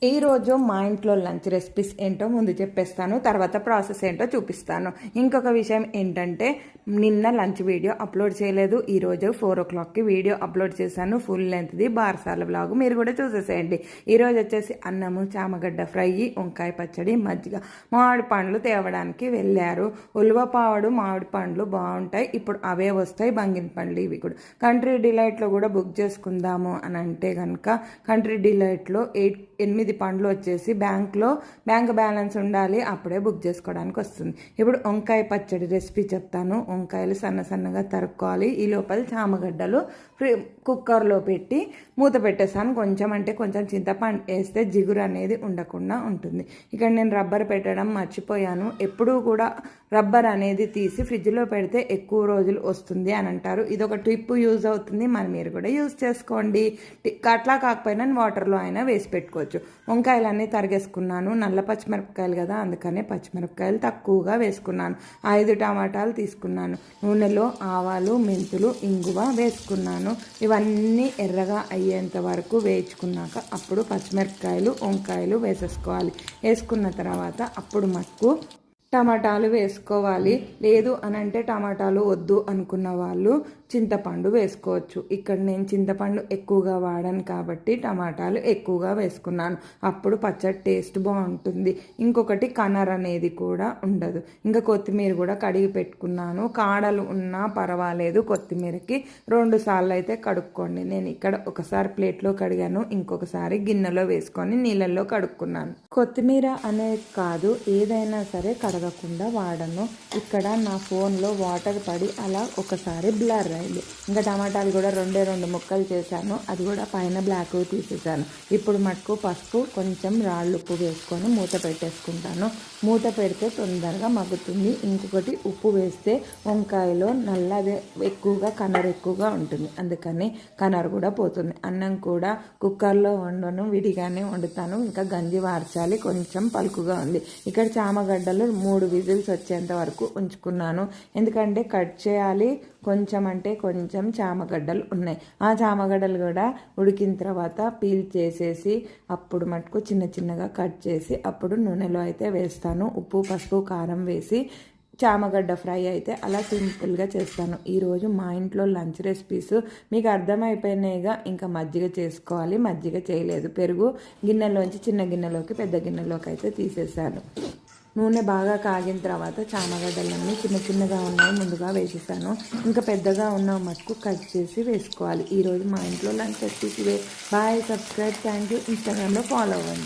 ఈరోజు మా ఇంట్లో లంచ్ రెసిపీస్ ఏంటో ముందు చెప్పేస్తాను, తర్వాత ప్రాసెస్ ఏంటో చూపిస్తాను. ఇంకొక విషయం ఏంటంటే, నిన్న లంచ్ వీడియో అప్లోడ్ చేయలేదు. ఈరోజు 4 o'clockకి వీడియో అప్లోడ్ చేశాను, ఫుల్ లెంత్ది బారసాల వ్లాగ్. మీరు కూడా చూసేసేయండి. ఈరోజు వచ్చేసి అన్నము, చామగడ్డ ఫ్రై, వంకాయ పచ్చడి, మజ్జిగ. మామిడి పండ్లు తేవడానికి వెళ్ళారు. ఉలువపావడు మామిడి పండ్లు బాగుంటాయి, ఇప్పుడు అవే వస్తాయి. బంగిన పండ్లు ఇవి కూడా. కంట్రీ డిలైట్లో కూడా బుక్ చేసుకుందాము అని అంటే కనుక కంట్రీ డిలైట్లో 8 పండ్లు వచ్చేసి బ్యాంక్ బ్యాలెన్స్ ఉండాలి, అప్పుడే బుక్ చేసుకోవడానికి వస్తుంది. ఇప్పుడు వంకాయ పచ్చడి రెసిపీ చెప్తాను. వంకాయలు సన్నగా తరుక్కోవాలి. ఈ లోపల చామగడ్డలు కుక్కర్లో పెట్టి మూత పెట్టేసాను. కొంచెం చింతపండు వేస్తే జిగురు అనేది ఉండకుండా ఉంటుంది. ఇక్కడ నేను రబ్బర్ పెట్టడం మర్చిపోయాను. ఎప్పుడూ కూడా రబ్బర్ అనేది తీసి ఫ్రిడ్జ్లో పెడితే ఎక్కువ రోజులు వస్తుంది అని అంటారు. ఇది ఒక ట్రిప్ యూజ్ అవుతుంది, మరి మీరు కూడా యూజ్ చేసుకోండి. అట్లా కాకపోయినా వాటర్లో అయినా వేసి పెట్టుకోవచ్చు. వంకాయలన్నీ తరిగేసుకున్నాను. నల్ల పచ్చిమిరపకాయలు కదా, అందుకనే పచ్చిమిరపకాయలు తక్కువగా వేసుకున్నాను. 5 టమాటాలు తీసుకున్నాను. నూనెలో ఆవాలు, మెంతులు, ఇంగువ వేసుకున్నాను. ఇవన్నీ ఎర్రగా అయ్యేంత వరకు వేయించుకున్నాక అప్పుడు పచ్చిమిరపకాయలు, వంకాయలు వేసేసుకోవాలి. వేసుకున్న తర్వాత అప్పుడు మటుకు టమాటాలు వేసుకోవాలి. లేదు అని అంటే టమాటాలు వద్దు అనుకున్న వాళ్ళు చింతపండు వేసుకోవచ్చు. ఇక్కడ నేను చింతపండు ఎక్కువగా వాడాను కాబట్టి టమాటాలు ఎక్కువగా వేసుకున్నాను. అప్పుడు పచ్చడి టేస్ట్ బాగుంటుంది. ఇంకొకటి కనర్ అనేది కూడా ఉండదు. ఇంకా కొత్తిమీర కూడా కడిగి పెట్టుకున్నాను. కాడలు ఉన్నా పర్వాలేదు, కొత్తిమీరకి 2 సార్లు అయితే కడుక్కోండి. నేను ఇక్కడ ఒకసారి ప్లేట్లో కడిగాను, ఇంకొకసారి గిన్నెలో వేసుకొని నీళ్ళల్లో కడుక్కున్నాను. కొత్తిమీర అనేది కాదు, ఏదైనా సరే కడగకుండా వాడను. ఇక్కడ నా ఫోన్లో వాటర్ పడి అలా ఒకసారి బ్లర్ అయింది. ఇంకా టమాటాలు కూడా 2 ముక్కలు చేశాను, అది కూడా పైన బ్లాక్ తీసేసాను. ఇప్పుడు మటుకు పసుపు, కొంచెం రాళ్ళు ఉప్పు వేసుకొని మూత పెట్టేసుకుంటాను. మూత పెడితే తొందరగా మగ్గుతుంది. ఇంకొకటి ఉప్పు వేస్తే వంకాయలో నల్లదే ఎక్కువగా కనర్ ఎక్కువగా ఉంటుంది, అందుకని కనర్ కూడా పోతుంది. అన్నం కూడా కుక్కర్లో వండను, విడిగానే వండుతాను. ఇంకా గంజి వార్చాలి, కొంచెం పలుకుగా ఉంది. ఇక్కడ చామగడ్డలు 3 విజిల్స్ వచ్చేంత వరకు ఉంచుకున్నాను, ఎందుకంటే కట్ చేయాలి. కొంచెం చామగడ్డలు ఉన్నాయి. ఆ చామగడ్డలు కూడా ఉడికిన తర్వాత పీల్ చేసేసి అప్పుడు మటుకు చిన్నగా కట్ చేసి అప్పుడు నూనెలో అయితే వేస్తాను. ఉప్పు, పసుపు, కారం వేసి చామగడ్డ ఫ్రై అయితే అలా సింపుల్గా చేస్తాను. ఈరోజు మా ఇంట్లో లంచ్ రెసిపీస్ మీకు అర్థమైపోయినాయిగా. ఇంకా మజ్జిగ చేసుకోవాలి, మజ్జిగ చేయలేదు. పెరుగు గిన్నెలోంచి చిన్న గిన్నెలోకి పెద్ద గిన్నెలోకి అయితే తీసేసాను. నూనె బాగా కాగిన తర్వాత చామగడ్డలన్నీ చిన్నగా ఉన్నాయి ముందుగా వేసేసాను. ఇంకా పెద్దగా ఉన్న మటుకు కట్ చేసి వేసుకోవాలి. ఈరోజు మా ఇంట్లో lunch recipes. Bye, subscribe, thank you. ఇన్స్టాగ్రామ్లో ఫాలో అవ్వండి.